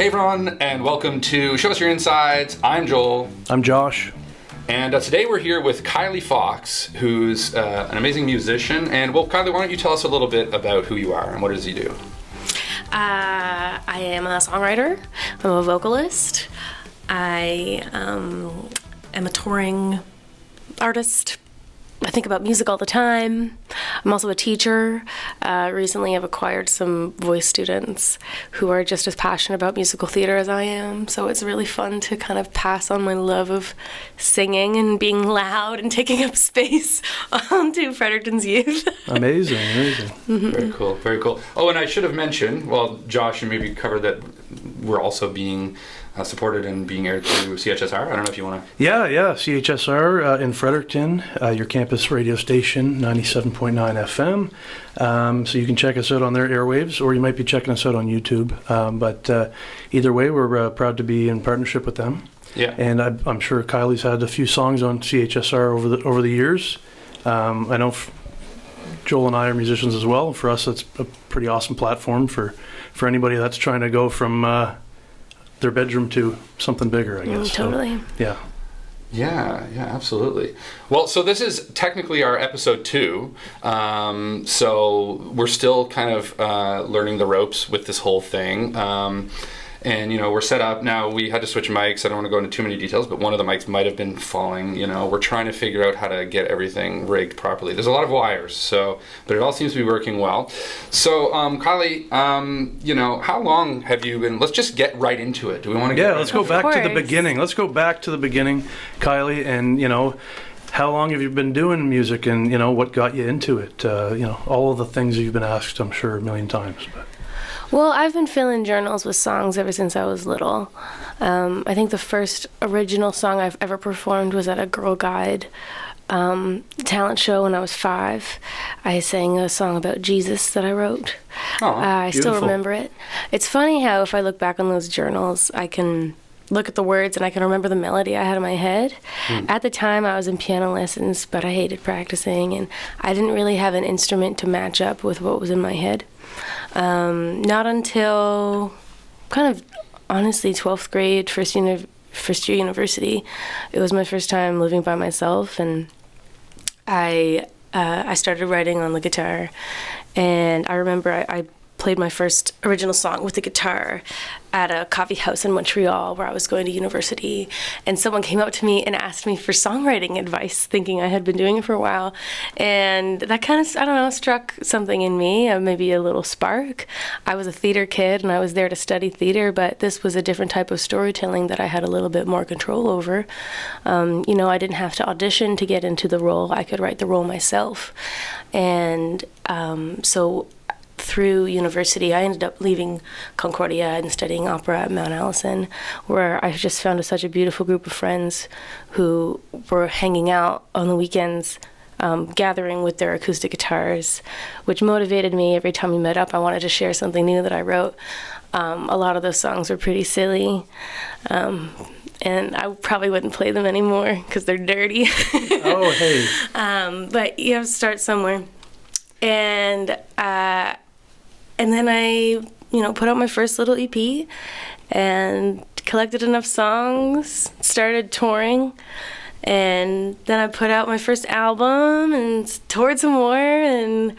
Hey everyone, and welcome to Show Us Your Insides. I'm Joel. I'm Josh. And today we're here with Kylie Fox, who's an amazing musician. And well, Kylie, why don't you tell us a little bit about who you are and what does you do? I am a songwriter. I'm a vocalist. I am a touring artist. I think about music all the time. I'm also a teacher. Recently I've acquired some voice students who are just as passionate about musical theater as I am. So it's really fun to kind of pass on my love of singing and being loud and taking up space to Fredericton's youth. Amazing. Mm-hmm. Very cool, very cool. Oh, and I should have mentioned, well, Josh, you maybe covered that we're also being supported and being aired through CHSR. I don't know if you want to... Yeah, CHSR in Fredericton, your campus radio station, 97.9 FM. So you can check us out on their airwaves, or you might be checking us out on YouTube. But either way, we're proud to be in partnership with them. Yeah. And I'm sure Kylie's had a few songs on CHSR over the years. I know Joel and I are musicians as well. For us, it's a pretty awesome platform for anybody that's trying to go from... their bedroom to something bigger, I guess. Totally. So, Yeah, absolutely. Well, so this is technically our episode 2. So we're still kind of learning the ropes with this whole thing. And, you know, we're set up now. We had to switch mics. I don't want to go into too many details, but one of the mics might have been falling. You know, we're trying to figure out how to get everything rigged properly. There's a lot of wires, but it all seems to be working well. So, Kylie, you know, how long have you been? Let's just get right into it. Do we want to? Let's go back to the beginning. Let's go back to the beginning, Kylie, and you know, how long have you been doing music, and you know, what got you into it? You know, all of the things you've been asked, I'm sure, a million times. But. Well, I've been filling journals with songs ever since I was little. I think the first original song I've ever performed was at a Girl Guide talent show when I was 5. I sang a song about Jesus that I wrote. I still remember it. It's funny how if I look back on those journals, I can look at the words and I can remember the melody I had in my head. At the time, I was in piano lessons, but I hated practicing, and I didn't really have an instrument to match up with what was in my head. Not until kind of honestly 12th grade, first year university. It was my first time living by myself, and I started writing on the guitar. And I remember I played my first original song with the guitar at a coffee house in Montreal where I was going to university, and someone came up to me and asked me for songwriting advice, thinking I had been doing it for a while, and that kind of, I don't know, struck something in me, maybe a little spark. I was a theater kid and I was there to study theater, but this was a different type of storytelling that I had a little bit more control over. You know, I didn't have to audition to get into the role. I could write the role myself. And so through university, I ended up leaving Concordia and studying opera at Mount Allison, where I just found such a beautiful group of friends who were hanging out on the weekends, gathering with their acoustic guitars, which motivated me. Every time we met up, I wanted to share something new that I wrote. A lot of those songs were pretty silly, and I probably wouldn't play them anymore because they're dirty. Oh, hey. But you have to start somewhere. And then I, put out my first little EP and collected enough songs, started touring, and then I put out my first album and toured some more, and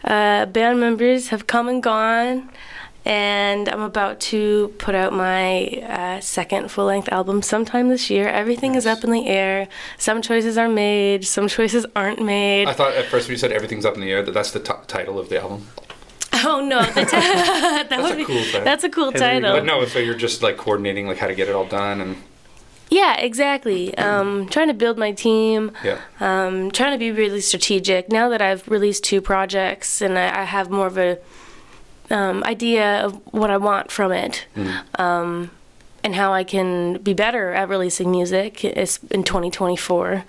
band members have come and gone, and I'm about to put out my second full-length album sometime this year. Everything is up in the air. Some choices are made, some choices aren't made. I thought at first when you said everything's up in the air, that's the title of the album. Oh no, that's a cool title. That's a cool title. But no, so you're just like coordinating like how to get it all done and. Yeah, exactly. Trying to build my team. Yeah. Trying to be really strategic. Now that I've released 2 projects and I have more of a idea of what I want from it, and how I can be better at releasing music in 2024.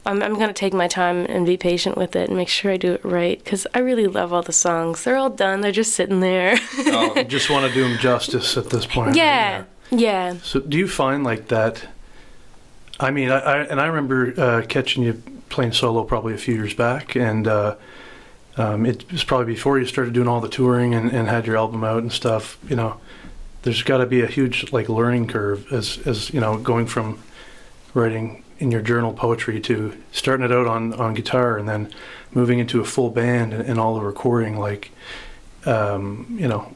I'm going to take my time and be patient with it and make sure I do it right, because I really love all the songs. They're all done. They're just sitting there. Oh, you just want to do them justice at this point. Yeah, yeah. So do you find like that? I mean, I remember catching you playing solo probably a few years back, and it was probably before you started doing all the touring and had your album out and stuff, there's got to be a huge like learning curve as you know, going from writing in your journal poetry to starting it out on guitar and then moving into a full band and all the recording. Like, you know,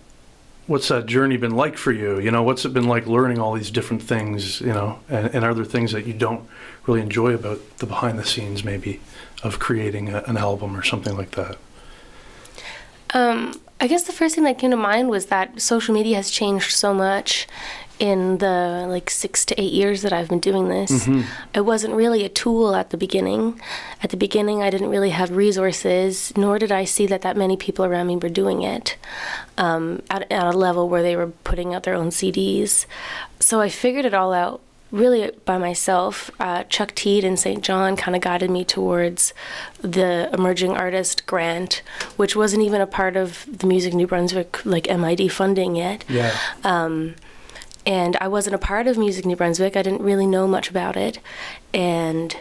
what's that journey been like for you? You know, what's it been like learning all these different things, you know, and are there things that you don't really enjoy about the behind the scenes maybe of creating an album or something like that? I guess the first thing that came to mind was that social media has changed so much in the like 6 to 8 years that I've been doing this. It wasn't really a tool at the beginning. At the beginning, I didn't really have resources, nor did I see that many people around me were doing it at a level where they were putting out their own CDs. So I figured it all out really by myself. Chuck Teed in St. John kind of guided me towards the Emerging Artist Grant, which wasn't even a part of the Music New Brunswick like MID funding yet. Yeah. And I wasn't a part of Music New Brunswick. I didn't really know much about it. And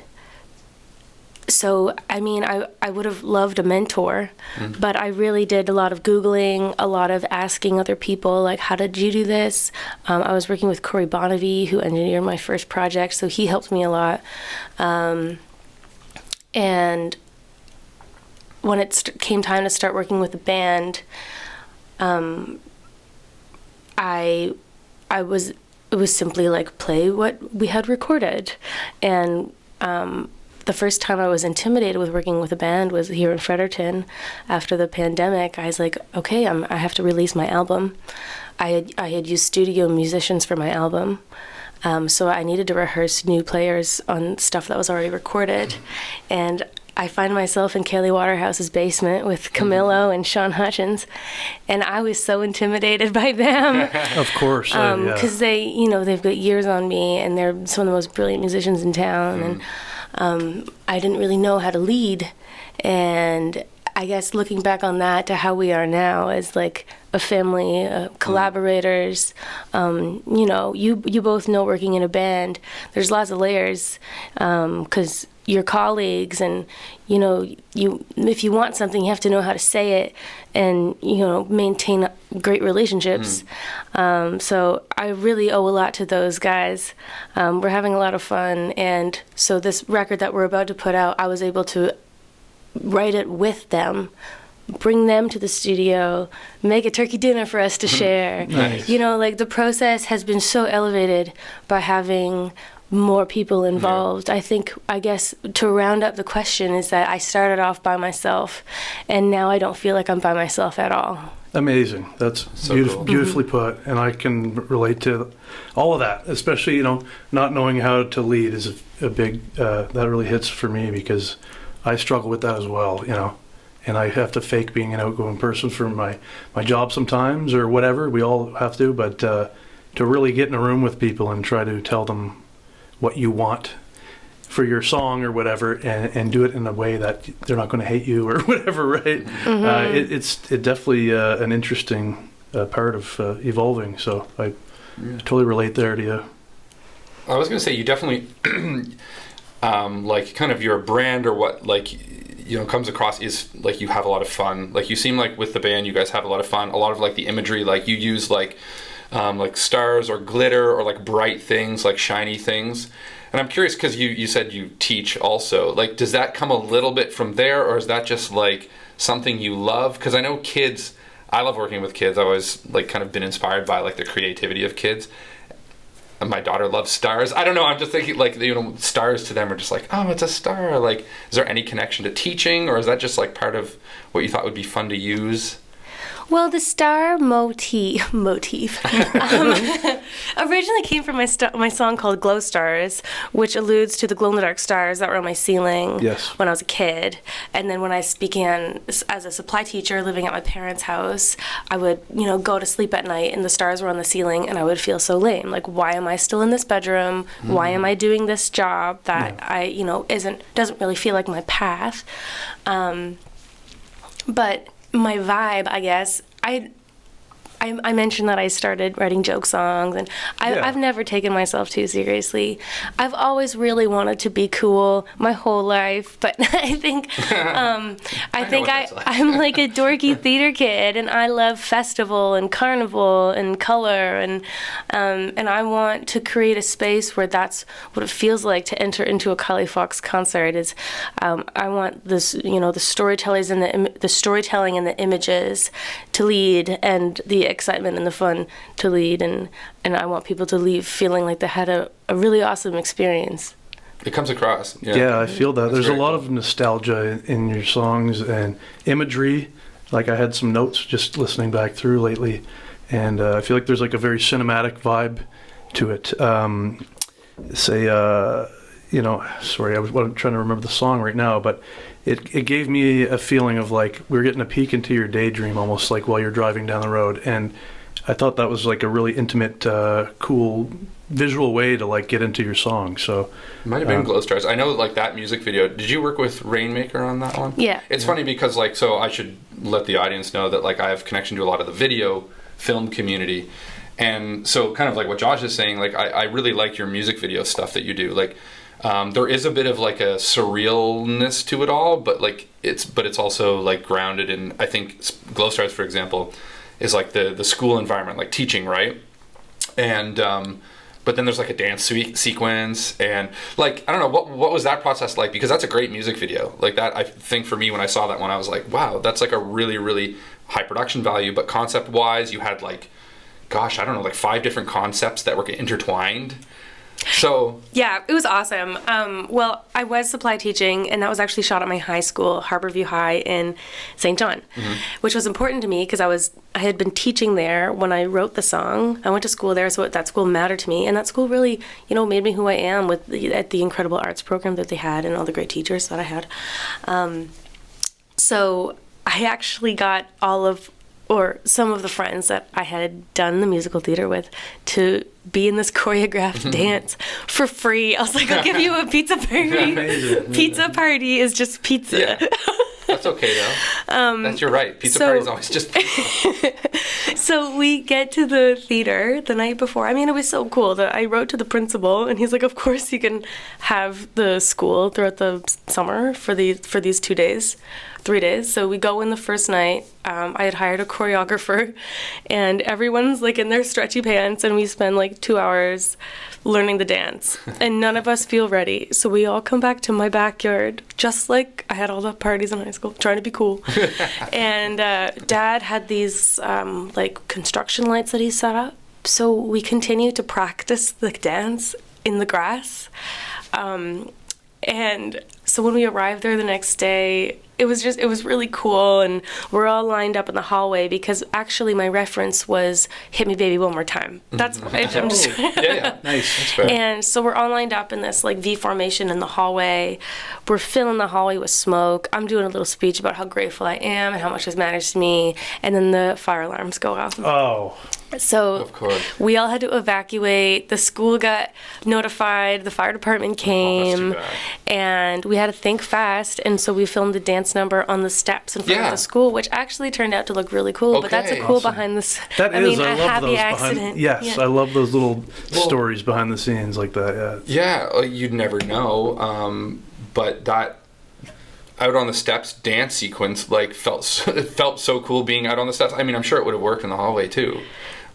so, I mean, I would have loved a mentor, but I really did a lot of Googling, a lot of asking other people, like, how did you do this? I was working with Corey Bonnevie, who engineered my first project, so he helped me a lot. And when it came time to start working with the band, it was simply like play what we had recorded. And the first time I was intimidated with working with a band was here in Fredericton after the pandemic. I was like, okay, I have to release my album. I had used studio musicians for my album. So I needed to rehearse new players on stuff that was already recorded. And I find myself in Kylie Waterhouse's basement with Camillo and Sean Hutchins, and I was so intimidated by them. Of course, because they, you know, they've got years on me, and they're some of the most brilliant musicians in town, and I didn't really know how to lead. And I guess looking back on that to how we are now as like a family, collaborators, you know, you both know working in a band, there's lots of layers, because your colleagues, and you know, if you want something, you have to know how to say it, and you know, maintain great relationships. So I really owe a lot to those guys. We're having a lot of fun, and so this record that we're about to put out, I was able to write it with them, bring them to the studio, make a turkey dinner for us to share. Nice. You know, like the process has been so elevated by having more people involved. I guess to round up the question is that I started off by myself, and now I don't feel like I'm by myself at all. Amazing. That's So cool. beautifully put, and I can relate to all of that, especially, you know, not knowing how to lead is a big, that really hits for me because I struggle with that as well, you know, and I have to fake being an outgoing person for my job sometimes or whatever. We all have to, but to really get in a room with people and try to tell them what you want for your song or whatever, and do it in a way that they're not going to hate you or whatever, right? It's definitely an interesting part of evolving. So I totally relate there to you. I was going to say, you definitely, like, kind of your brand or what, like, you know, comes across is, like, you have a lot of fun. Like, you seem like with the band, you guys have a lot of fun. A lot of, like, the imagery, like, you use, like stars or glitter or, like, bright things, like, shiny things. And I'm curious, because you said you teach also. Like, does that come a little bit from there, or is that just, like, something you love? Because I know kids, I love working with kids. I've always, like, kind of been inspired by, like, the creativity of kids. And my daughter loves stars. I don't know, I'm just thinking, like, you know, stars to them are just like, oh, it's a star. Like, is there any connection to teaching, or is that just, like, part of what you thought would be fun to use? Well, the star motif originally came from my song called Glow Stars, which alludes to the glow-in-the-dark stars that were on my ceiling when I was a kid. And then when I began as a supply teacher living at my parents' house, I would, you know, go to sleep at night and the stars were on the ceiling, and I would feel so lame. Like, why am I still in this bedroom? Why am I doing this job that I, you know, doesn't really feel like my path? But my vibe, I guess, I I mentioned that I started writing joke songs, and I've never taken myself too seriously. I've always really wanted to be cool my whole life, but I think I'm like a dorky theater kid, and I love festival and carnival and color, and I want to create a space where that's what it feels like to enter into a Kylie Fox concert. Is I want this, the storytelling and the images to lead, and the excitement and the fun to lead, and I want people to leave feeling like they had a really awesome experience. It comes across. Yeah, I feel that. That's There's a very lot cool. of nostalgia in your songs and imagery. Like I had some notes just listening back through lately, and I feel like there's like a very cinematic vibe to it. Sorry, I'm trying to remember the song right now, but it gave me a feeling of like we were getting a peek into your daydream, almost like while you're driving down the road, and I thought that was like a really intimate, cool visual way to like get into your song. So It might have been Glow Stars. I know, like, that music video. Did you work with Rainmaker on that one? Yeah. It's funny because, like, so I should let the audience know that, like, I have connection to a lot of the video film community. And so kind of like what Josh is saying, like, I really like your music video stuff that you do. Like, there is a bit of like a surrealness to it all, but like it's also like grounded in, I think Glow Stars, for example, is like the school environment, like teaching, right? And but then there's like a dance sequence, and like I don't know what was that process like, because that's a great music video. Like that, I think for me when I saw that one, I was like, wow, that's like a really, really high production value, but concept wise you had like, gosh, I don't know, like 5 different concepts that were intertwined. So yeah, it was awesome. Well, I was supply teaching, and that was actually shot at my high school, Harborview High in St. John, which was important to me because I had been teaching there when I wrote the song. I went to school there, so that school mattered to me, and that school really, made me who I am at the incredible arts program that they had and all the great teachers that I had. So I actually got some of the friends that I had done the musical theater with to be in this choreographed dance for free. I was like, I'll give you a pizza party. Pizza party is just pizza. yeah, that's okay though. That's, you're right. Pizza party's always just pizza. So we get to the theater the night before. I mean, it was so cool that I wrote to the principal, and he's like, of course you can have the school throughout the summer for these 3 days. So we go in the first night. I had hired a choreographer, and everyone's like in their stretchy pants, and we spend like 2 hours learning the dance, and none of us feel ready. So we all come back to my backyard, just like I had all the parties in high school, trying to be cool. And Dad had these like construction lights that he set up. So we continued to practice the dance in the grass. And so when we arrived there the next day, it was really cool, and we're all lined up in the hallway because actually my reference was "Hit Me Baby One More Time." That's I'm just yeah. Nice. That's fair. And so we're all lined up in this like V formation in the hallway. We're filling the hallway with smoke. I'm doing a little speech about how grateful I am and how much has mattered to me, and then the fire alarms go off. Oh. So Of course. we all had to evacuate. The school got notified. The fire department came, bad. and we had to think fast. And so we filmed the dance number on the steps in front Yeah. of the school, which actually turned out to look really cool. But that's a Okay. cool Awesome. behind the scenes. That I is, mean, I a love happy those accident. behind. Yes, Yeah. I love those little Well- stories behind the scenes like that. Yeah. Yeah, you'd never know. But that out on the steps dance sequence like felt so cool being out on the steps. I mean, I'm sure it would have worked in the hallway too.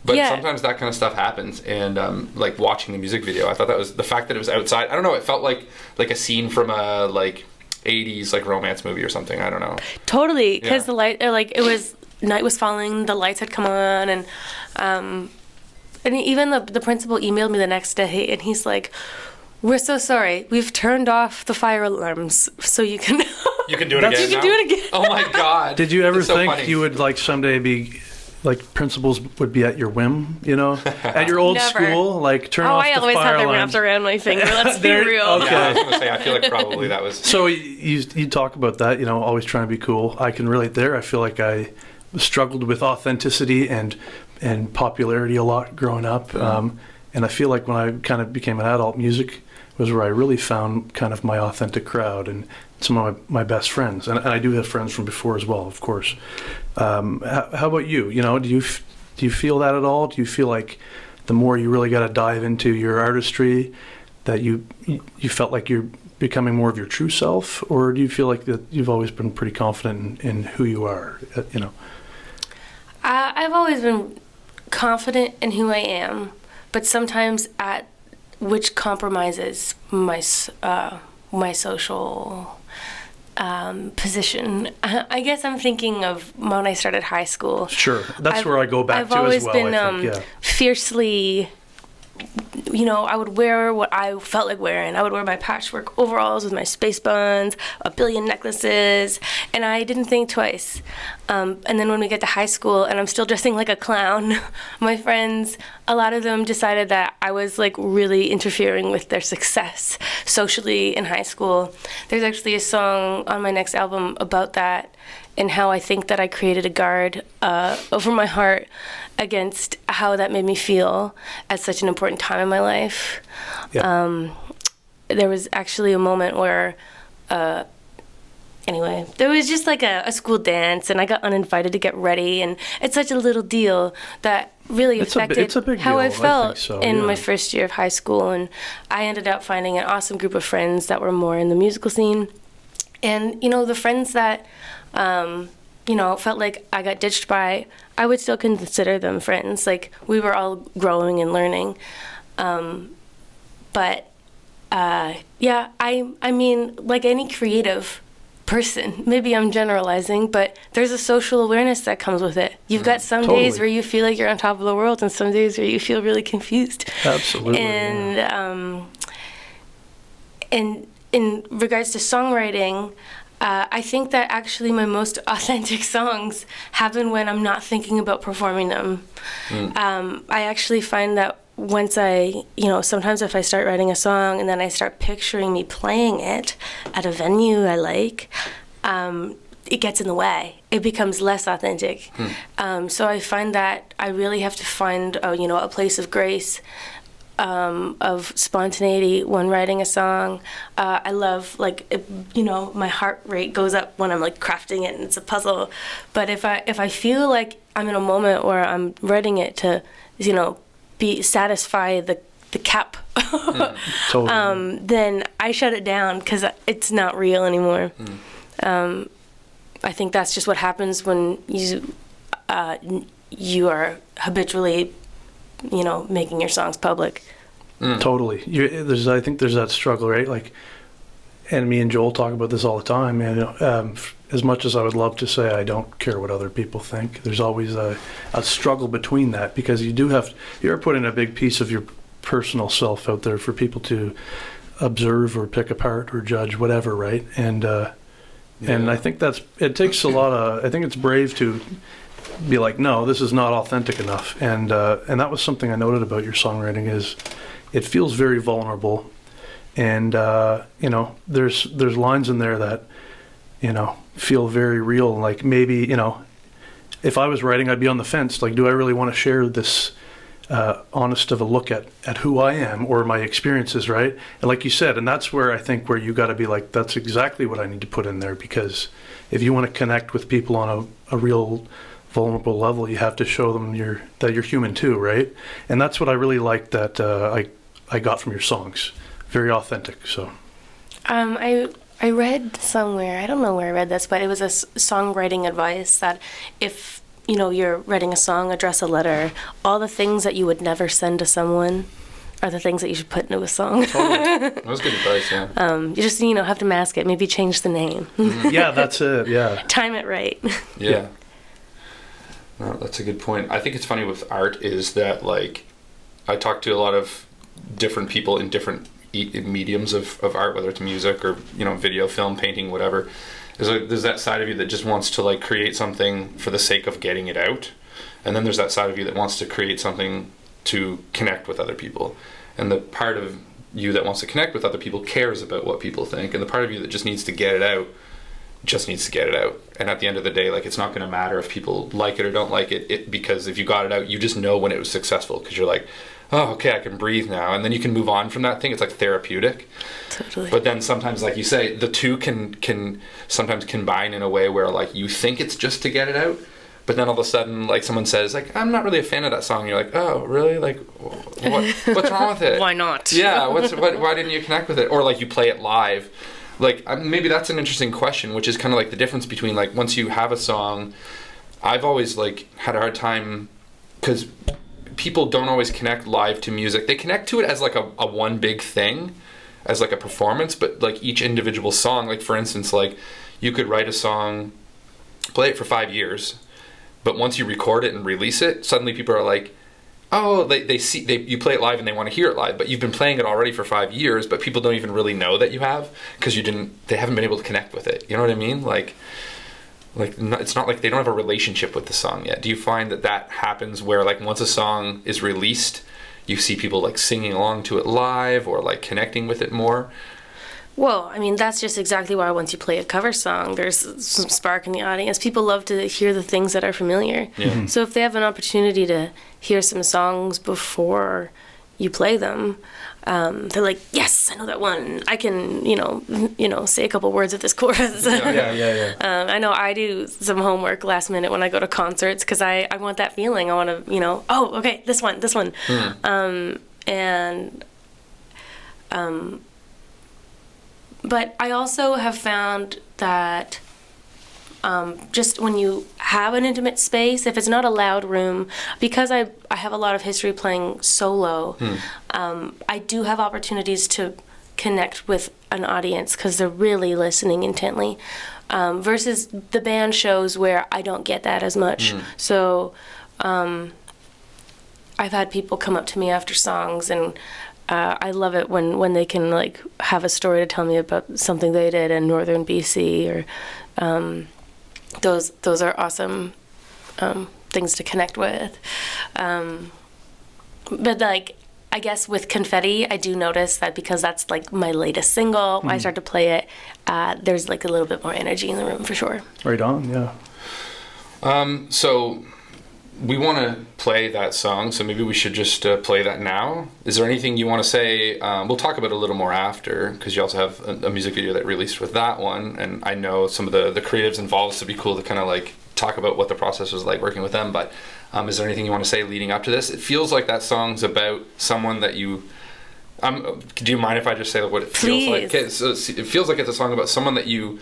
But Yeah. sometimes that kind of stuff happens, and like watching the music video, I thought that was the fact that it was outside. I don't know. It felt like a scene from a like 80s like romance movie or something. I don't know. Totally, because Yeah. the light, it was night was falling, the lights had come on, and even the principal emailed me the next day, and he's like, "We're so sorry, we've turned off the fire alarms, so you can You can do it That's- again. you can now? do it again." Oh my god! Did you ever It's so think funny. you would like someday be like principals would be at your whim? At your old Never. school, like turn Oh, off I the always fire had them alarms. wrapped around my finger. Let's be There- real. okay. Yeah, I was gonna say. I feel like probably that was. So you talk about that, always trying to be cool. I can relate there. I feel like I struggled with authenticity and popularity a lot growing up. And I feel like when I kind of became an adult, music was where I really found kind of my authentic crowd and some of my best friends. And I do have friends from before as well, of course. How about you? Do you feel that at all? Do you feel like the more you really got to dive into your artistry, that you felt like you're becoming more of your true self, or do you feel like that you've always been pretty confident in who you are? I've always been confident in who I am, but sometimes at which compromises my social position. I guess I'm thinking of when I started high school. Sure, that's where I go back to as well. I've always been I think, fiercely, I would wear what I felt like wearing. I would wear my patchwork overalls with my space buns, a billion necklaces, and I didn't think twice. And then when we get to high school and I'm still dressing like a clown, my friends, a lot of them decided that I was like really interfering with their success socially in high school. There's actually a song on my next album about that, and how I think that I created a guard over my heart against how that made me feel at such an important time in my life. Yeah. There was actually a moment where, there was just like a school dance, and I got uninvited to get ready, and it's such a little deal that really affected how I felt in my first year of high school. And I ended up finding an awesome group of friends that were more in the musical scene. And, the friends that, felt like I got ditched by, I would still consider them friends. Like, we were all growing and learning. I mean, like any creative person, maybe I'm generalizing, but there's a social awareness that comes with it. You've got some days where you feel like you're on top of the world, and some days where you feel really confused. Absolutely. And, in regards to songwriting, I think that actually my most authentic songs happen when I'm not thinking about performing them. I actually find that once sometimes if I start writing a song and then I start picturing me playing it at a venue I like, it gets in the way. It becomes less authentic. So I find that I really have to find, a place of grace, of spontaneity when writing a song. I love, my heart rate goes up when I'm like crafting it and it's a puzzle. But if I feel like I'm in a moment where I'm writing it to, satisfy the cap, then I shut it down because it's not real anymore. I think that's just what happens when you are habitually making your songs public. Totally. I think there's that struggle, right? Like, and me and Joel talk about this all the time, man. As much as I would love to say I don't care what other people think, there's always a struggle between that, because you're putting a big piece of your personal self out there for people to observe or pick apart or judge, whatever, right? And I think it takes a lot of, I think it's brave to be like, no, this is not authentic enough. And that was something I noted about your songwriting, is it feels very vulnerable. And, there's lines in there that, feel very real. Like, maybe, if I was writing, I'd be on the fence. Like, do I really want to share this honest of a look at who I am or my experiences, right? And like you said, and that's where I think where you got to be like, that's exactly what I need to put in there, because if you want to connect with people on a real vulnerable level, you have to show them that you're human too, right? And that's what I really like that I got from your songs. Very authentic. So I read somewhere, I don't know where I read this, but it was a songwriting advice that if you're writing a song, address a letter, all the things that you would never send to someone are the things that you should put into a song. Totally. That was good advice, yeah. You just have to mask it, maybe change the name. Yeah, that's it, yeah. Time it right. Yeah. No, that's a good point. I think it's funny with art is that, like, I talk to a lot of different people in different mediums of art, whether it's music or video, film, painting, whatever. There's that side of you that just wants to like create something for the sake of getting it out, and then there's that side of you that wants to create something to connect with other people. And the part of you that wants to connect with other people cares about what people think, and the part of you that just needs to get it out just needs to get it out. And at the end of the day, like, it's not going to matter if people like it or don't like it, because if you got it out, you just know when it was successful, because you're like, oh, okay, I can breathe now, and then you can move on from that thing. It's like therapeutic. Totally. But then sometimes, like you say, the two can sometimes combine in a way where, like, you think it's just to get it out, but then all of a sudden, like, someone says, like, I'm not really a fan of that song. You're like, oh, really? Like, what's wrong with it? Why not? Yeah, why didn't you connect with it? Or, like, you play it live. Like, maybe that's an interesting question, which is kind of like the difference between, like, once you have a song, I've always, like, had a hard time, because people don't always connect live to music. They connect to it as, like, a one big thing, as, like, a performance, but, like, each individual song, like, for instance, like, you could write a song, play it for 5 years, but once you record it and release it, suddenly people are like, oh, you play it live and they want to hear it live, but you've been playing it already for 5 years, but people don't even really know that you have, because they haven't been able to connect with it. You know what I mean? Like it's not like they don't have a relationship with the song yet. Do you find that happens where, like, once a song is released, you see people, like, singing along to it live or, like, connecting with it more? Well, I mean, that's just exactly why once you play a cover song, there's some spark in the audience. People love to hear the things that are familiar. Yeah. So if they have an opportunity to hear some songs before you play them, they're like, yes, I know that one. I can, say a couple words of this chorus. Yeah. I know I do some homework last minute when I go to concerts, because I want that feeling. I want to, oh, okay, this one. But I also have found that just when you have an intimate space, if it's not a loud room, because I have a lot of history playing solo, I do have opportunities to connect with an audience because they're really listening intently, versus the band shows where I don't get that as much. So I've had people come up to me after songs, and I love it when they can, like, have a story to tell me about something they did in northern BC, or those are awesome things to connect with. But, like, I guess with Confetti, I do notice that because that's, like, my latest single, I start to play it, there's, like, a little bit more energy in the room for sure. Right on, yeah. So we want to play that song, so maybe we should just play that now. Is there anything you want to say? We'll talk about it a little more after, because you also have a music video that released with that one, and I know some of the creatives involved, so it'd be cool to kind of, like, talk about what the process was like working with them. But is there anything you want to say leading up to this? It feels like that song's about someone that you... do you mind if I just say what it feels like? Okay, so it feels like it's a song about someone that you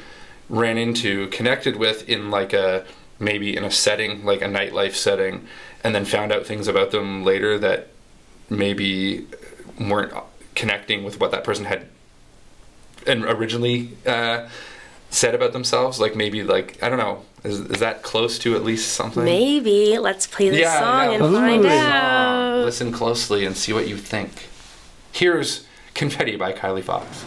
ran into, connected with in, like, maybe in a setting, like a nightlife setting, and then found out things about them later that maybe weren't connecting with what that person had and originally said about themselves. Like, maybe, like, I don't know, is that close to at least something? Maybe. Let's play this song and find out. Listen closely and see what you think. Here's Confetti by Kylie Fox.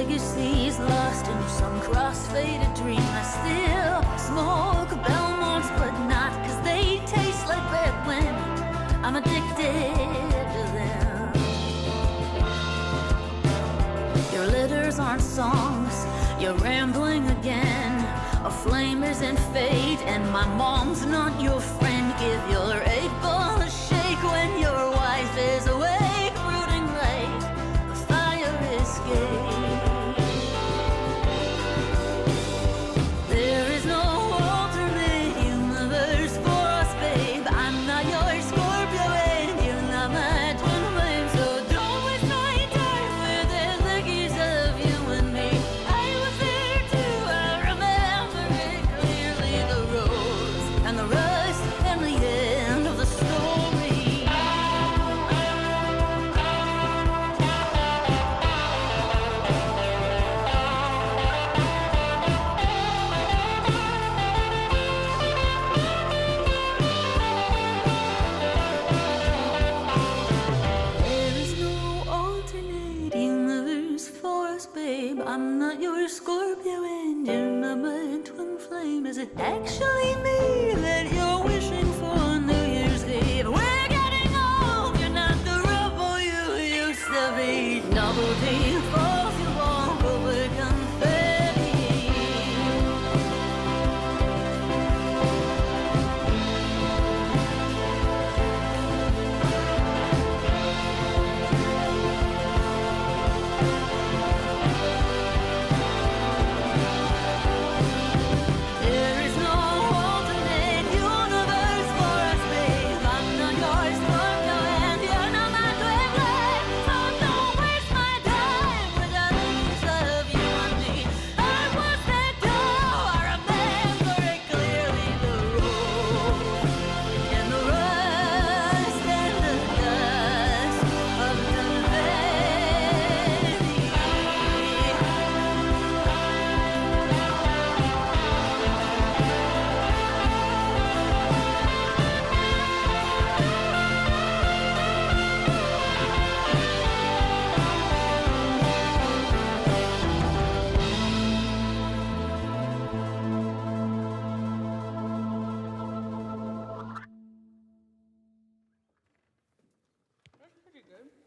legacy's lost in some cross-faded dream. I still smoke Belmont's flame isn't fate, and my mom's not your friend. Give your 8-ball a shake when your wife is awake, rooting like a fire escape. There is no alternate universe for us, babe. I'm not your Scorpio and you're not my twin flame, so don't waste my time with the leggies of you and me. I was there too, I remember it clearly, the rose and the rust and the end of the story. There is no alternate universe for us, babe. I'm not your Scorpio and you're not my twin flame. Is it actually me that you're wishing for New Year's Eve? We're getting old, you're not the rebel you used to be. Novelty falls, you walk over confetti. There is no alternate universe for us, babe. I'm not your Scorpio and you're not my twin flame, so don't waste my time with the things of you and me. I was that girl, I remember it clearly, the road and the rust and the dust of confetti.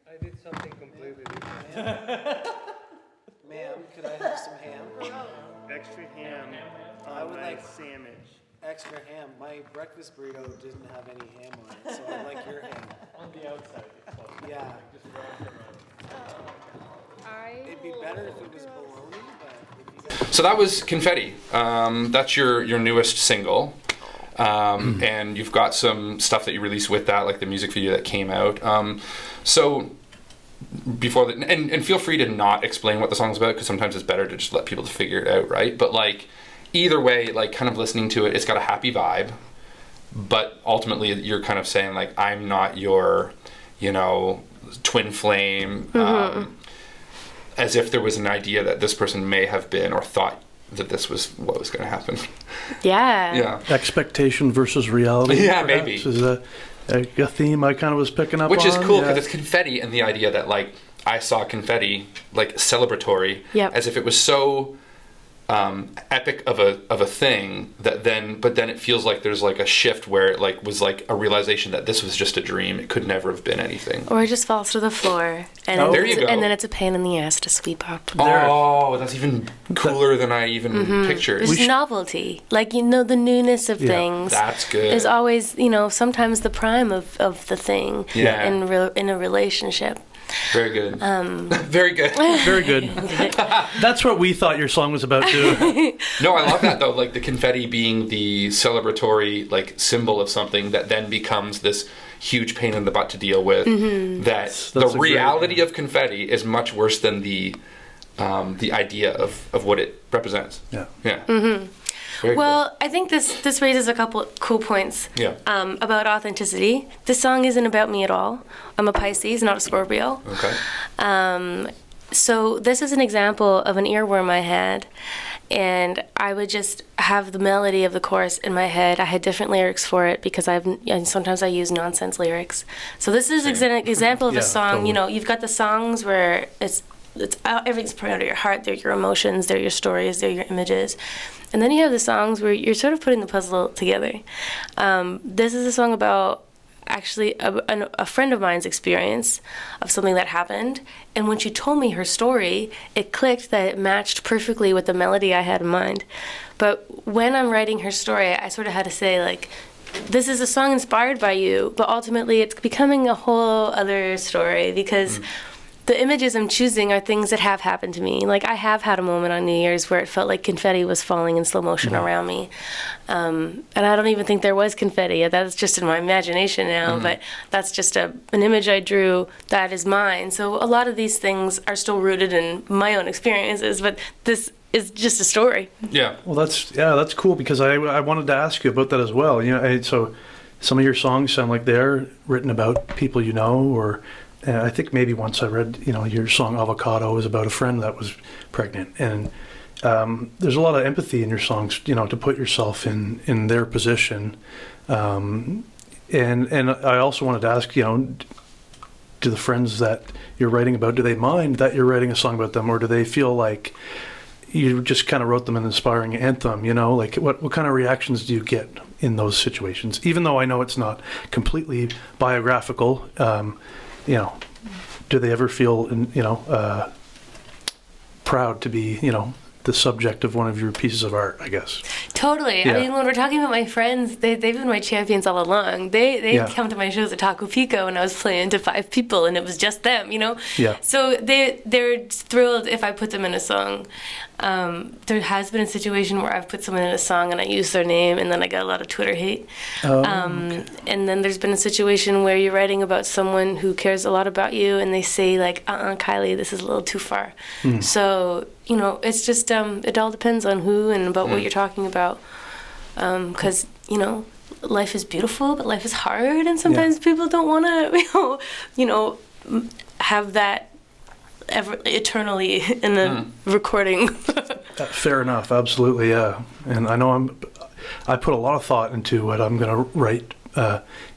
I did something completely different. Ma'am, could I have some ham? Extra ham I on would my like- sandwich. Extra ham. My breakfast burrito didn't have any ham on it, so I'd like your ham. On the outside, it's all Yeah, just wrapped around. it'd be better if it was bologna, but if you got So that was Confetti. That's your newest single. And you've got some stuff that you released with that, like the music video that came out. So before that, and feel free to not explain what the song's about, because sometimes it's better to just let people to figure it out, right? But like either way, like kind of listening to it, it's got a happy vibe, but ultimately you're kind of saying like, I'm not your, twin flame, as if there was an idea that this person may have been or thought that this was what was going to happen. Yeah. Yeah. Expectation versus reality. Yeah, perhaps, maybe. is a theme I kind of was picking up on. Which is cool because yeah. it's confetti, and the idea that like I saw confetti like celebratory, Yep. as if it was so epic of a thing that then it feels like there's like a shift where it like was like a realization that this was just a dream. It could never have been anything. Or it just falls to the floor, and, Oh. There you go. and then it's a pain in the ass to sweep up. Oh, that's even cooler than I even pictured. There's novelty, like the newness of Yeah. things. That's good. Is always sometimes the prime of the thing. Yeah. In a relationship. Very good. Very good. Very good. That's what we thought your song was about too. No, I love that though. Like the confetti being the celebratory like symbol of something that then becomes this huge pain in the butt to deal with. That That's the a great- reality of confetti is much worse than the idea of what it represents. Yeah. Yeah. Very Well, I think this raises a couple cool points. Yeah. About authenticity. This song isn't about me at all. I'm a Pisces, not a Scorpio. good. Okay. So this is an example of an earworm I had, and I would just have the melody of the chorus in my head. I had different lyrics for it because sometimes I use nonsense lyrics. So this is an example of Yeah, a song. totally. You've got the songs where it's everything's put out of your heart. They're your emotions. They're your stories. They're your images. And then you have the songs where you're sort of putting the puzzle together. This is a song about actually a friend of mine's experience of something that happened. And when she told me her story, it clicked that it matched perfectly with the melody I had in mind. But when I'm writing her story, I sort of had to say, like, this is a song inspired by you, but ultimately it's becoming a whole other story because the images I'm choosing are things that have happened to me. Like, I have had a moment on New Year's where it felt like confetti was falling in slow motion around me. And I don't even think there was confetti. That's just in my imagination now, but that's just an image I drew that is mine. So a lot of these things are still rooted in my own experiences, but this is just a story. Yeah. Well, that's cool because I wanted to ask you about that as well. You know, so some of your songs sound like they're written about people you know, or I think maybe once I read, you know, your song Avocado was about a friend that was pregnant, and there's a lot of empathy in your songs, you know, to put yourself in their position. And I also wanted to ask, you know, do the friends that you're writing about, do they mind that you're writing a song about them, or do they feel like you just kind of wrote them an inspiring anthem, you know? Like, what kind of reactions do you get in those situations? Even though I know it's not completely biographical, you know, do they ever feel, you know, proud to be, you know, the subject of one of your pieces of art, I guess? Totally. Yeah. I mean, when we're talking about my friends, they've been my champions all along. They come to my shows at Taco Pico and I was playing to 5 people and it was just them, you know? Yeah. So they're thrilled if I put them in a song. There has been a situation where I've put someone in a song and I use their name and then I got a lot of Twitter hate. Okay. And then there's been a situation where you're writing about someone who cares a lot about you and they say like, Kylie, this is a little too far. So, you know, it's just, it all depends on who and about what you're talking about. Because, you know, life is beautiful, but life is hard. And sometimes people don't want to, you know, have that eternally in a recording. Fair enough, absolutely, yeah. And I know I put a lot of thought into what I'm going to write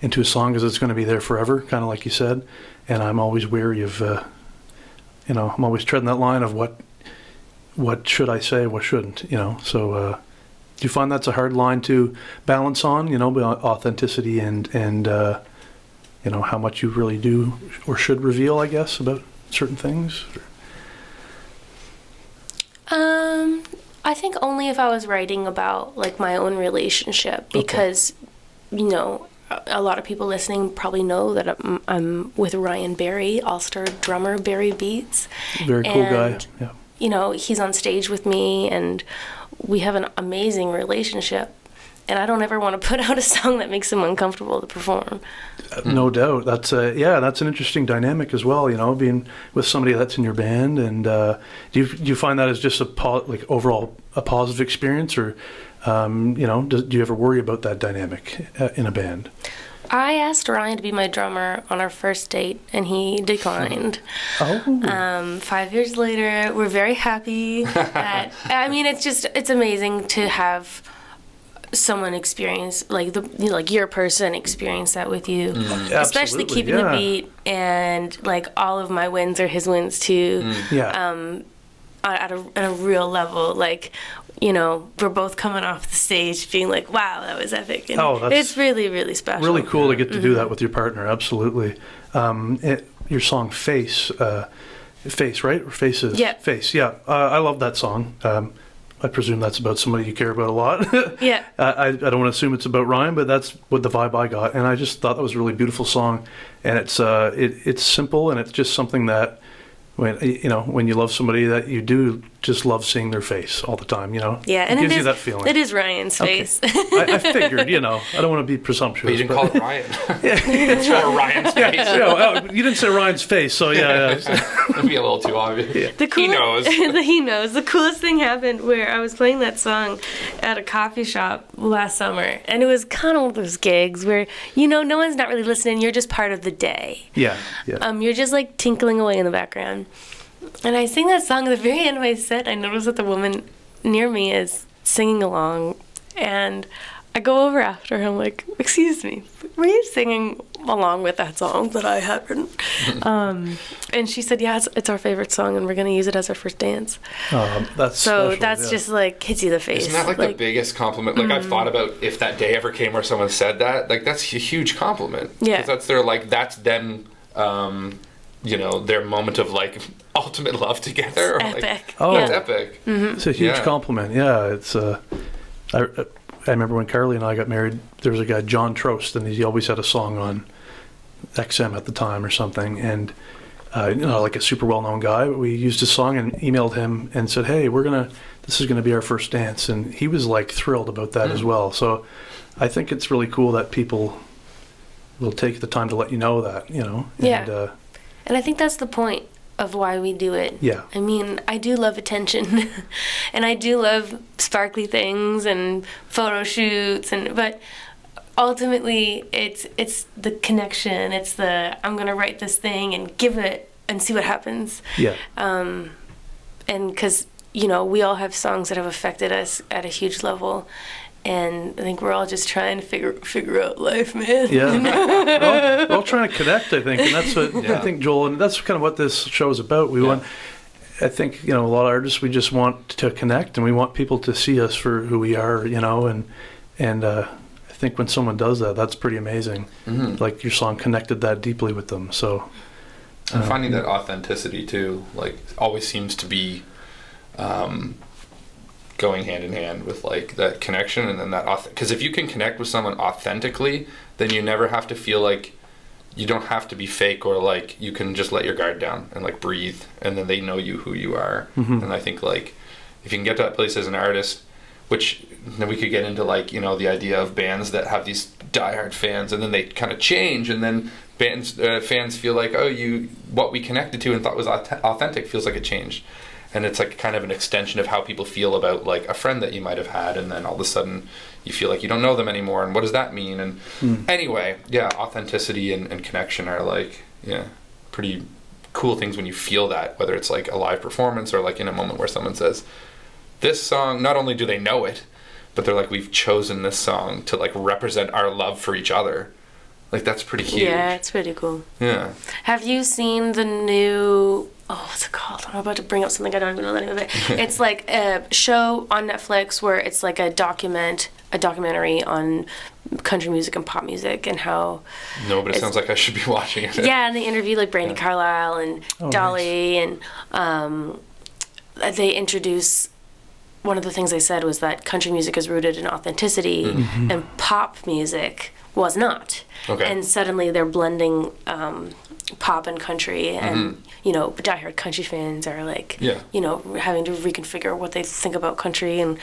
into a song because it's going to be there forever, kind of like you said. And I'm always wary of, you know, I'm always treading that line of what should I say, what shouldn't, you know. So do you find that's a hard line to balance on, you know, authenticity and you know, how much you really do or should reveal, I guess, about certain things? I think only if I was writing about like my own relationship because, you know, a lot of people listening probably know that I'm with Ryan Berry, all-star drummer Berry Beats. Very cool guy. Yeah. You know, he's on stage with me and we have an amazing relationship. And I don't ever want to put out a song that makes him uncomfortable to perform. No doubt. That's that's an interesting dynamic as well, you know, being with somebody that's in your band. And do you find that as just overall a positive experience, or you know, do you ever worry about that dynamic in a band? I asked Ryan to be my drummer on our first date, and he declined. 5 years later, we're very happy. I mean, it's amazing to have someone experience like your person experience that with you, especially keeping the beat, and like all of my wins are his wins too. At a real level, like, you know, we're both coming off the stage being like, wow, that was epic, and it's really, really special. Really cool to get to do that with your partner. Absolutely. Your song Face, right? Or Faces? Yeah. Face, yeah. I love that song. I presume that's about somebody you care about a lot. Yeah. I don't want to assume it's about Ryan, but that's what the vibe I got. And I just thought that was a really beautiful song. And it's simple, and it's just something that when you love somebody, that you do just love seeing their face all the time, you know? Yeah, and it gives you that feeling. It is Ryan's face. I figured, you know, I don't want to be presumptuous. But you didn't call it Ryan. It's for Ryan's face. You didn't say Ryan's face, so yeah. That'd be a little too obvious. Yeah. He knows. He knows. The coolest thing happened where I was playing that song at a coffee shop last summer, and it was kind of one of those gigs where, you know, no one's not really listening. You're just part of the day. Yeah. You're just like tinkling away in the background. And I sing that song at the very end of my set. I noticed that the woman near me is singing along, and I go over after her. I'm like, excuse me, were you singing along with that song that I had written? And she said, yeah, it's our favorite song, and we're going to use it as our first dance. That's So special, that's yeah. just like hits you in the face. Isn't that like the biggest compliment? Like I've thought about if that day ever came where someone said that, like that's a huge compliment. Yeah. 'Cause that's their like that's them, you know, their moment of like ultimate love together. Or, epic. Like, Oh. it's Yeah. epic. It's a huge Yeah. compliment. Yeah, it's. I remember when Carly and I got married. There was a guy, John Trost, and he always had a song on XM at the time or something, and you know, like a super well-known guy. But we used his song and emailed him and said, "Hey, this is gonna be our first dance," and he was like thrilled about that as well. So I think it's really cool that people will take the time to let you know that, you know. Yeah. And, And I think that's the point of why we do it. Yeah. I mean, I do love attention, and I do love sparkly things and photo shoots, but ultimately, it's the connection. It's the I'm gonna write this thing and give it and see what happens. yeah. And because you know, we all have songs that have affected us at a huge level. And I think we're all just trying to figure out life, man. Yeah, we're all trying to connect, I think, and that's what I think, Joel, and that's kind of what this show is about. We want, I think, you know, a lot of artists, we just want to connect, and we want people to see us for who we are, you know, and I think when someone does that, that's pretty amazing. Like your song connected that deeply with them. So, I'm finding that authenticity too, like, always seems to be going hand in hand with like that connection, and then that because if you can connect with someone authentically, then you never have to feel like you don't have to be fake, or like you can just let your guard down and like breathe, and then they know you who you are. And I think like if you can get to that place as an artist, which then we could get into like, you know, the idea of bands that have these diehard fans and then they kind of change, and then fans feel like, oh, what we connected to and thought was authentic feels like it changed. And it's like kind of an extension of how people feel about like a friend that you might have had, and then all of a sudden you feel like you don't know them anymore, and what does that mean? And anyway, yeah, authenticity and connection are like, yeah, pretty cool things when you feel that, whether it's like a live performance or like in a moment where someone says, this song, not only do they know it, but they're like, we've chosen this song to like represent our love for each other. Like that's pretty huge. Yeah, it's pretty cool. Yeah. Have you seen the new, what's it called? I'm about to bring up something I don't even know the name of it. It's like a show on Netflix where it's like a documentary on country music and pop music and how. No, but it sounds like I should be watching it. Yeah, and they interviewed like Brandi Carlile and Dolly, and they introduce. One of the things they said was that country music is rooted in authenticity, and pop music was not. Okay. And suddenly they're blending pop and country, and you know, diehard country fans are like, you know, having to reconfigure what they think about country, and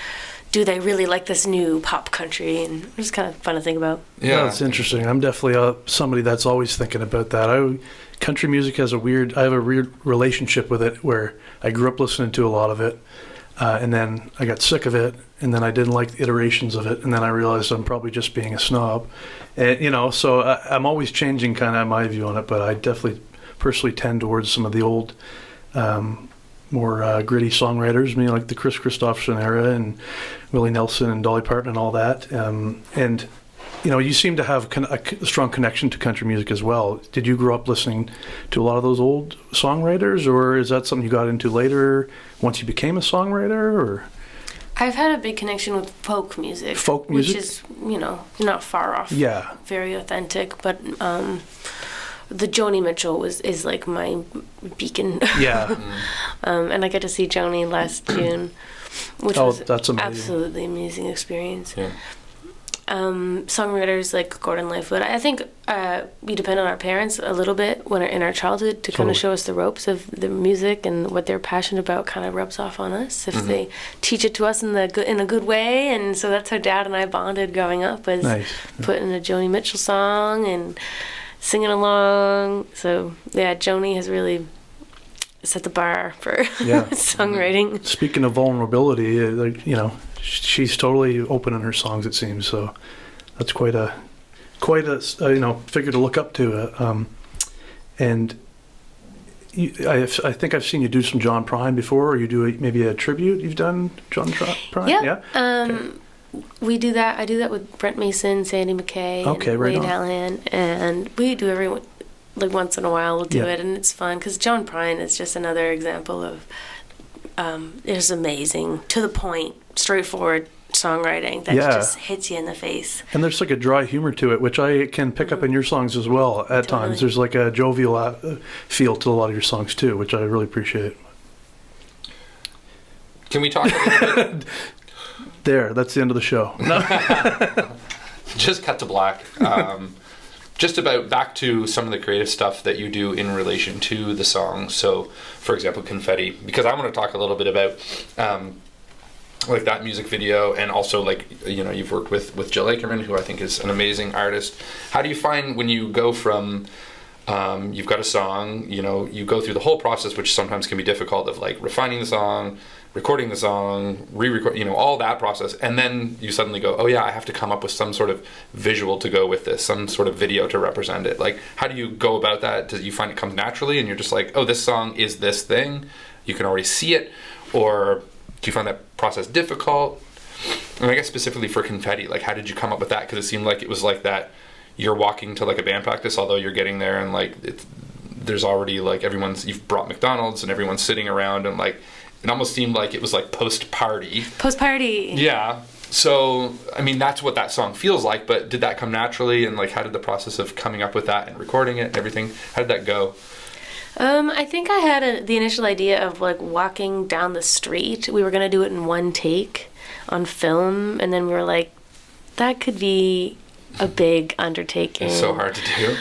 do they really like this new pop country? And it's just kind of fun to think about. yeah, it's interesting. I'm definitely somebody that's always thinking about that. Country music has I have a weird relationship with it, where I grew up listening to a lot of it. And then I got sick of it, and then I didn't like the iterations of it, and then I realized I'm probably just being a snob. And, you know, so I'm always changing kind of my view on it, but I definitely personally tend towards some of the old, more gritty songwriters, I mean, like the Chris Christopherson era and Willie Nelson and Dolly Parton and all that. And, you know, you seem to have a strong connection to country music as well. Did you grow up listening to a lot of those old songwriters, or is that something you got into later once you became a songwriter? Or I've had a big connection with folk music. Folk music? Which is, you know, not far off. Yeah. Very authentic, but the Joni Mitchell is like my beacon. Yeah. And I got to see Joni last June, which was that's amazing. absolutely amazing experience. Yeah. Songwriters like Gordon Lightfoot, I think we depend on our parents a little bit when in our childhood to kind of show us the ropes of the music, and what they're passionate about kind of rubs off on us if they teach it to us in a good way. And so that's how Dad and I bonded growing up, was putting a Joni Mitchell song and singing along. So yeah, Joni has really set the bar for songwriting. Speaking of vulnerability, like, you know, she's totally open in her songs, it seems. So that's quite a you know, figure to look up to. And I think I've seen you do some John Prine before, or you do maybe a tribute you've done John Prine. Yeah. Okay. We do that. I do that with Brent Mason, Sandy McKay, Okay, and right Wade on. Hallahan, and we do like once in a while we'll do Yeah. it, and it's fun because John Prine is just another example of it's amazing, to the point, straightforward songwriting that Yeah. just hits you in the face. And there's like a dry humor to it, which I can pick up in your songs as well at times. Totally. There's like a jovial feel to a lot of your songs too, which I really appreciate. Can we talk a little bit? There, that's the end of the show. No. Just cut to black. Just about back to some of the creative stuff that you do in relation to the song. So, for example, Confetti, because I want to talk a little bit about like that music video, and also like, you know, you've worked with Jill Akerman, who I think is an amazing artist. How do you find when you go from you've got a song, you know, you go through the whole process, which sometimes can be difficult, of like refining the song, recording the song, re-record, you know, all that process, and then you suddenly go, oh yeah, I have to come up with some sort of visual to go with this, some sort of video to represent it. Like, how do you go about that? Do you find it comes naturally and you're just like, oh, this song is this thing, you can already see it? Or do you find that process difficult? And I guess specifically for Confetti, like, how did you come up with that? Because it seemed like it was like that you're walking to like a band practice, although you're getting there and like there's already like you've brought McDonald's and everyone's sitting around, and like it almost seemed like it was like post-party. Post-party. Yeah. So, I mean, that's what that song feels like, but did that come naturally? And like, how did the process of coming up with that and recording it and everything, how did that go? I think I had the initial idea of like walking down the street. We were going to do it in one take on film, and then we were like, that could be a big undertaking. It's so hard to do.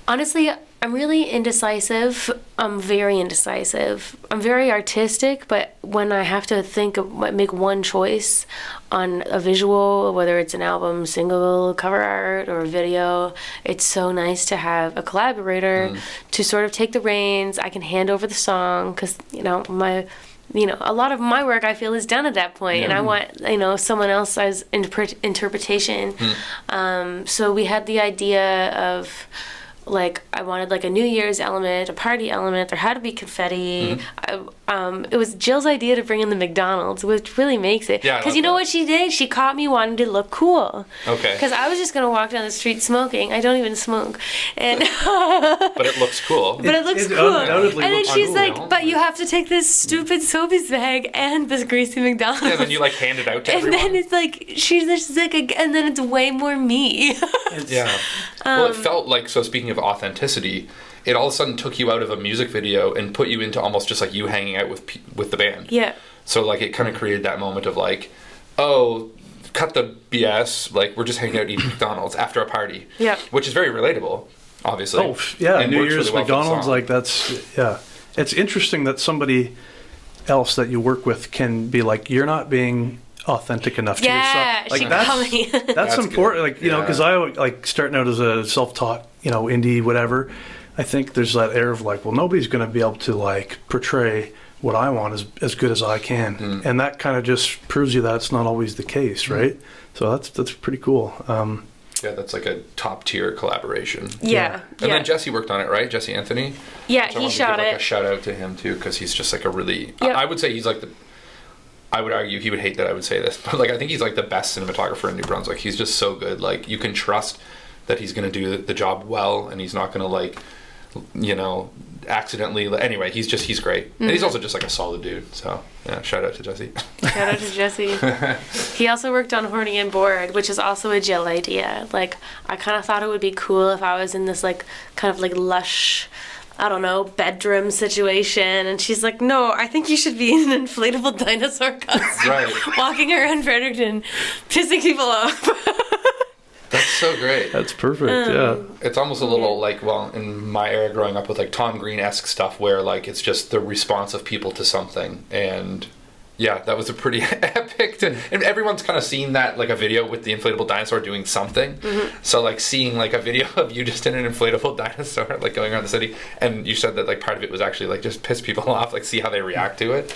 Honestly, I'm really indecisive. I'm very indecisive. I'm very artistic, but when I have to make one choice on a visual, whether it's an album, single, cover art, or a video, it's so nice to have a collaborator to sort of take the reins. I can hand over the song because, a lot of my work I feel is done at that point, and I want, someone else's interpretation. So we had the idea of, like, I wanted like a New Year's element, a party element. There had to be confetti. It was Jill's idea to bring in the McDonald's, which really makes it. Yeah, Because you know what she did? She caught me wanting to look cool. Okay. Because I was just gonna walk down the street smoking. I don't even smoke, and But it looks cool. but it looks It cool. undoubtedly And then looks she's cool. like, "But you have to take this stupid Sobeys bag and this greasy McDonald's." Yeah, then you like hand it out to And everyone. then it's like she's just like, and then it's way more me. Yeah. Well, it felt like, so speaking of authenticity, it all of a sudden took you out of a music video and put you into almost just like you hanging out with the band. Yeah. So like it kind of created that moment of like, oh, cut the BS, like we're just hanging out eating McDonald's after a party. Yeah. Which is very relatable, obviously. Oh, yeah, And New works Year's really well for the McDonald's, song. like that's, yeah. It's interesting that somebody else that you work with can be like, you're not being authentic enough to Yeah, yourself. Like she that's, called me. that's That's important. good. Like, you know, Yeah. because I like starting out as a self-taught, indie, whatever. I think there's that air of like, well, nobody's going to be able to like portray what I want as good as I can, and that kind of just proves you that it's not always the case, right? So that's pretty cool. Yeah, that's like a top tier collaboration. Yeah. And then Jesse worked on it, right? Jesse Anthony? Yeah, So I he wanted to shot give, like, it. a shout out to him too, because he's just like a really. Yep. I would say he's like I would argue he would hate that I would say this, but like I think he's like the best cinematographer in New Brunswick. He's just so good. Like you can trust that he's going to do the job well, and he's not going to like, accidentally. Anyway, he's great, and he's also just like a solid dude. So yeah, shout out to Jesse. Shout out to Jesse. He also worked on Horny and Bored, which is also a Jill idea. Like, I kind of thought it would be cool if I was in this, like, kind of, like, lush, I don't know, bedroom situation. And she's like, no, I think you should be in an inflatable dinosaur costume. Right. Walking around Fredericton, pissing people off. That's so great. That's perfect. Yeah. It's almost a little like, well, in my era growing up with like Tom Green-esque stuff where like it's just the response of people to something. And yeah, that was a pretty epic and everyone's kind of seen that, like a video with the inflatable dinosaur doing something. So like seeing like a video of you just in an inflatable dinosaur like going around the city, and you said that like part of it was actually like just piss people off, like see how they react to it.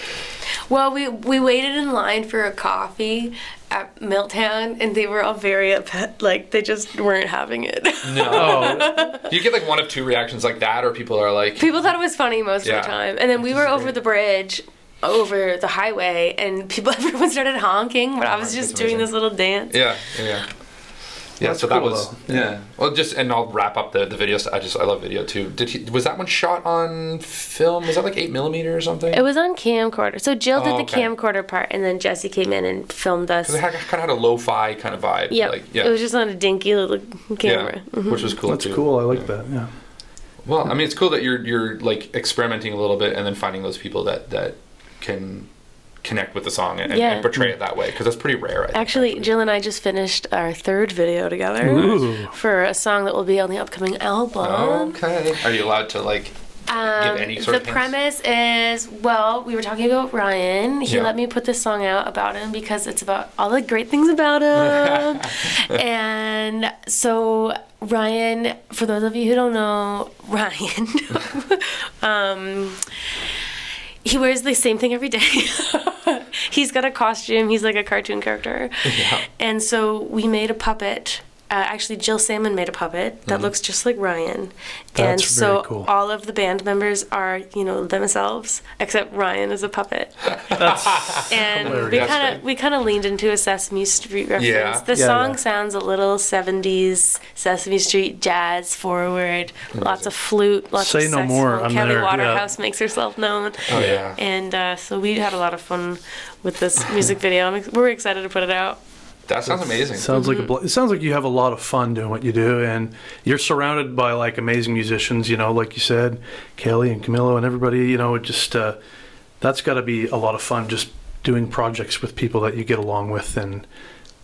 Well, we waited in line for a coffee at Milltown, and they were all very upset. Like, they just weren't having it. No. You get like one of two reactions like that, or people are like, People thought it was funny most Yeah. of the time. And then we were over the bridge, over the highway, and everyone started honking, but I was just that's doing amazing. this little dance. Yeah. That's so that cool, was though. yeah. Well, and I'll wrap up the video. I love video too. Was that one shot on film? Was that like 8mm or something? It was on camcorder. So Jill did Oh, the okay. camcorder part, and then Jesse came in and filmed us. Because it kind of had a lo-fi kind of vibe. Yep. Like, yeah. It was just on a dinky little camera. Yeah, which was cool That's too. cool. I like that. Yeah. Well, I mean, it's cool that you're like experimenting a little bit and then finding those people that can connect with the song and Yeah. portray it that way, because that's pretty rare. I think, Actually, Jill and I just finished our 3rd video together Ooh. for a song that will be on the upcoming album. Okay. Are you allowed to like give any sort The of hints? premise is, well, we were talking about Ryan. He Yeah. let me put this song out about him because it's about all the great things about him. And so Ryan, for those of you who don't know, Ryan, he wears the same thing every day. He's got a costume. He's like a cartoon character. Yeah. And so we made a puppet. Actually, Jill Salmon made a puppet that looks just like Ryan. And That's so very cool. all of the band members are, themselves, except Ryan is a puppet. And hilarious. we kind of leaned into a Sesame Street reference. Yeah. The Yeah, song yeah. sounds a little 70s Sesame Street jazz forward. Lots of flute, lots Say of no saxophone. more, I'm Kelly there, yeah. Waterhouse makes herself known. Oh yeah. And so we had a lot of fun with this music video. We're excited to put it out. That sounds amazing. Sounds like it sounds like you have a lot of fun doing what you do, and you're surrounded by like amazing musicians. Like you said, Kelly and Camilo and everybody. It just that's got to be a lot of fun, just doing projects with people that you get along with and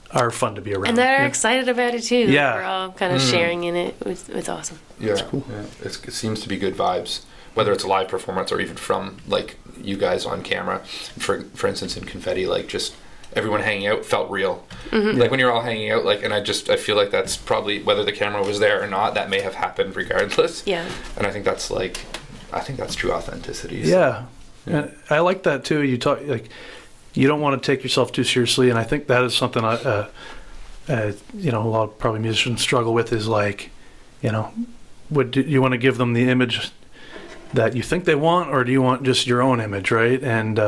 are fun to be around. And they're Yeah. excited about it too. Yeah. We're all kind of sharing in it. It's awesome. Yeah, yeah. It seems to be good vibes, whether it's a live performance or even from like you guys on camera. For instance, in Confetti, like just everyone hanging out felt real. Like when you're all hanging out, like, and I feel like that's probably, whether the camera was there or not, that may have happened regardless. Yeah. And I think that's true authenticity. So. Yeah. And I like that too. You talk like you don't want to take yourself too seriously, and I think that is something a lot of probably musicians struggle with is like, do you want to give them the image that you think they want, or do you want just your own image, right? And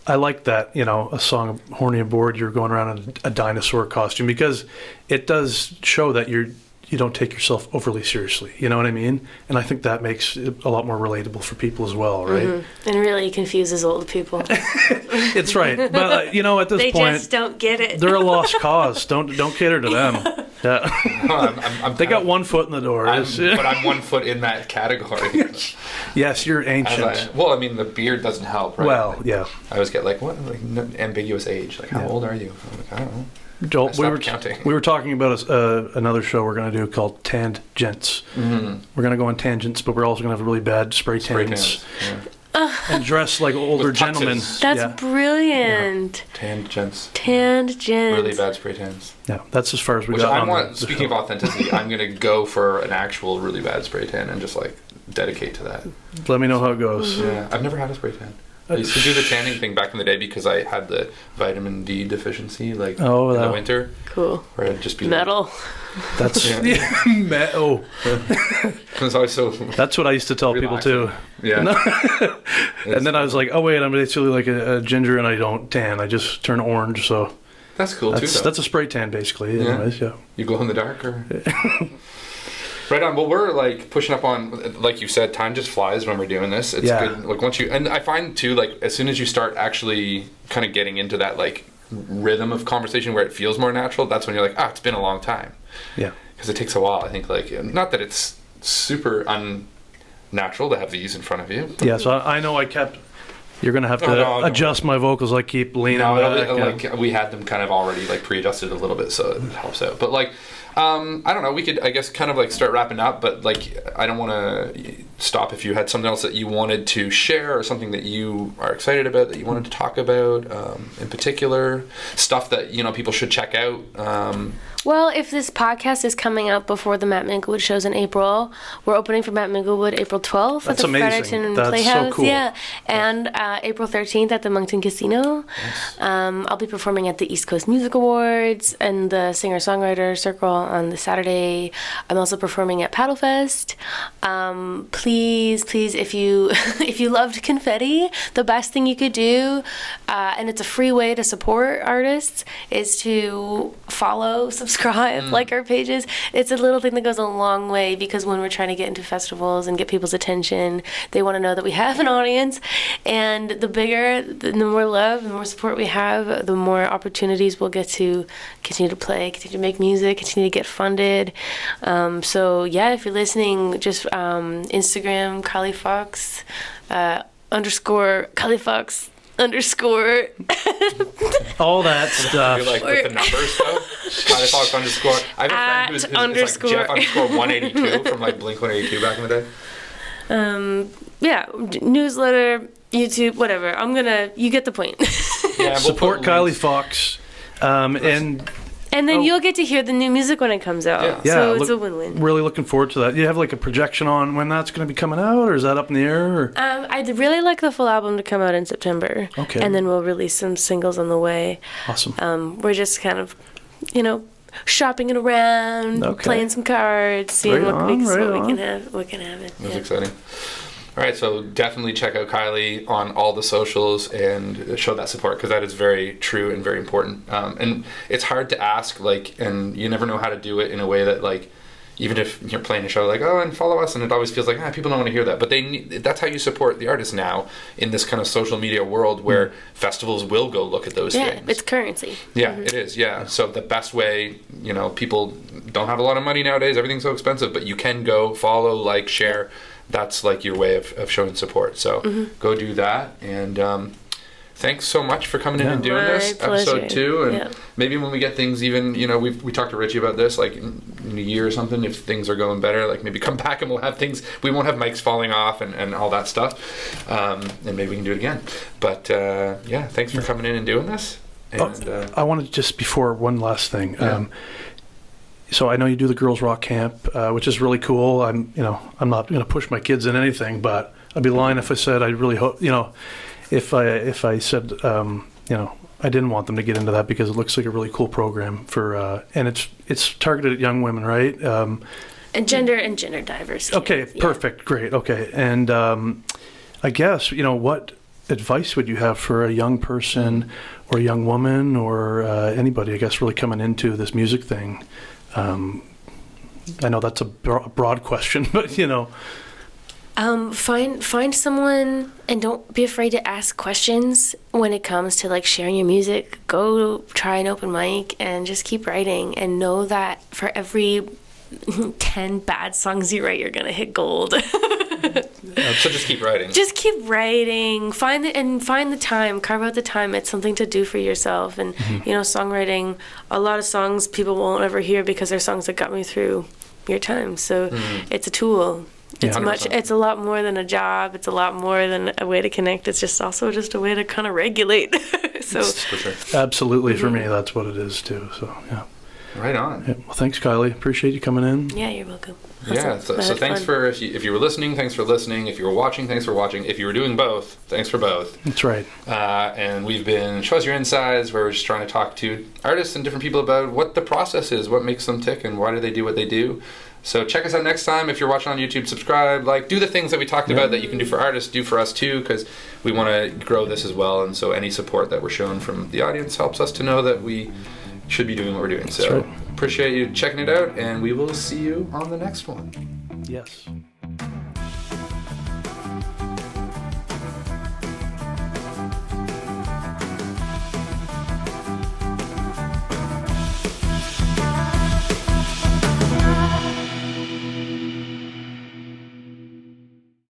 I like that, a song "Horny Aboard," you're going around in a dinosaur costume, because it does show that you don't take yourself overly seriously. You know what I mean? And I think that makes it a lot more relatable for people as well, right? And really confuses old people. It's right, but at this They point, just don't get it. they're a lost cause. Don't cater to them. Yeah. I'm They got one foot in the door. but I'm 1 foot in that category. Yes, you're ancient. Well, I mean, the beard doesn't help, right? Well, Like, yeah. I always get like, what, like ambiguous age? Like, how Yeah. old are you? I'm like, I don't know. Joel, I stopped counting. we were talking about another show we're going to do called Tangents. Mm-hmm. We're going to go on tangents, but we're also going to have really bad spray Spray tans tans. Yeah. and dress like older With tuxes. gentlemen. That's yeah. brilliant. Tanned gents. Tanned gents. Really bad spray tans. Yeah, that's as far as we Which got I on want, the speaking of show. authenticity, I'm going to go for an actual really bad spray tan and just like dedicate to that. Let me know how it goes. Yeah, I've never had a spray tan. I used to do the tanning thing back in the day because I had the vitamin D deficiency, like in the winter, Cool. where I'd just be Metal. That's Yeah. oh, Because I was so that's what I used to tell people too. yeah. And then I was like, oh wait, I'm basically like a ginger, and I don't tan. I just turn orange. So That's cool too. Though. that's a spray tan basically. Yeah. Anyways, yeah. You glow in the dark, or right on. Well, we're like pushing up on, like you said, time just flies when we're doing this. It's Yeah. good. Like once you, and I find too, like as soon as you start actually kind of getting into that like rhythm of conversation where it feels more natural, that's when you're like, it's been a long time. Yeah. Because it takes a while. I think like not that it's super unnatural to have these in front of you. Yeah, so I know I kept. You're gonna have to No, don't adjust my vocals. I keep leaning No, back. like we had them kind of already like pre-adjusted a little bit, so it helps out. But like, I don't know. We could, I guess, kind of like start wrapping up. But like, I don't want to stop if you had something else that you wanted to share or something that you are excited about that you wanted to talk about in particular. Stuff that people should check out. Well, if this podcast is coming out before the Matt Minglewood shows in April, we're opening for Matt Minglewood April 12th That's at the amazing. Fredericton That's so Playhouse. cool. Yeah, and April 13th at the Moncton Casino. I'll be performing at the East Coast Music Awards and the Singer-Songwriter Circle on the Saturday. I'm also performing at Paddlefest. please, if you if you loved confetti, the best thing you could do, and it's a free way to support artists, is to follow, subscribe, like our pages. It's a little thing that goes a long way, because when we're trying to get into festivals and get people's attention, they want to know that we have an audience. And the more love, the more support we have, the more opportunities we'll get to continue to play, continue to make music, continue to get funded. So yeah, if you're listening, just Instagram Kylie Fox underscore Kylie Fox underscore All that stuff. You're like with the numbers though. Kylie Fox underscore. I have a friend who's underscore. like Jeff underscore 182 from like Blink 182 back in the day. Yeah, newsletter, YouTube, whatever. You get the point. Yeah, we'll Support put Kylie links. Fox. And And then you'll get to hear the new music when it comes out. Yeah. So it's a win-win. really looking forward to that. You have like a projection on when that's going to be coming out, or is that up in the air? Or? I'd really like the full album to come out in September. Okay. And then we'll release some singles on the way. Awesome. We're just kind of, shopping it around, Okay. playing some cards, seeing Right what on, we right can have. We can have it. That's Yeah. exciting. All right, so definitely check out Kylie on all the socials and show that support, because that is very true and very important. And it's hard to ask, and you never know how to do it in a way that, even if you're playing a show, and follow us, and it always feels like, people don't want to hear that. But that's how you support the artist now in this kind of social media world where festivals will go look at those Yeah, things. it's currency. Yeah, it is. Yeah. So the best way, people don't have a lot of money nowadays. Everything's so expensive, but you can go follow, share. That's your way of showing support. So go do that. And thanks so much for coming in and doing My this pleasure. episode 2. And Yeah. maybe when we get things even, we talked to Richie about this, in a year or something, if things are going better, maybe come back and we'll have things, we won't have mics falling off and all that stuff. And maybe we can do it again. But yeah, thanks for coming in and doing this. And, I wanted just before one last thing. Yeah. So I know you do the Girls Rock Camp, which is really cool. I'm not going to push my kids in anything, but I'd be lying if I said I really hope, if I said, I didn't want them to get into that, because it looks like a really cool program and it's targeted at young women, right? And gender diverse. Okay, kids, yeah. perfect, great, okay. And I guess, what advice would you have for a young person or a young woman or anybody, I guess, really coming into this music thing? I know that's a broad question, but Find someone, and don't be afraid to ask questions when it comes to sharing your music. Go try an open mic and just keep writing, and know that for every 10 bad songs you write, you're gonna hit gold. so just keep writing. Just keep writing. Find the time. Carve out the time. It's something to do for yourself. And songwriting. A lot of songs people won't ever hear because they're songs that got me through your time. So it's a tool. It's 100%. It's a lot more than a job. It's a lot more than a way to connect. It's just also just a way to kind of regulate. So For sure. absolutely, for me, that's what it is too. So yeah. Right on. Yeah, well, thanks, Kylie. Appreciate you coming in. yeah, you're welcome. Yeah, Awesome. so thanks Fun. for, if you were listening, thanks for listening. If you were watching, thanks for watching. If you were doing both, thanks for both. That's right. And we've been Show Us Your Insides, where we're just trying to talk to artists and different people about what the process is, what makes them tick, and why do they do what they do. So check us out next time. If you're watching on YouTube, subscribe, do the things that we talked about that you can do for artists, do for us too, because we want to grow this as well. And so any support that we're shown from the audience helps us to know that we should be doing what we're doing. So right. appreciate you checking it out, and we will see you on the next one. Yes.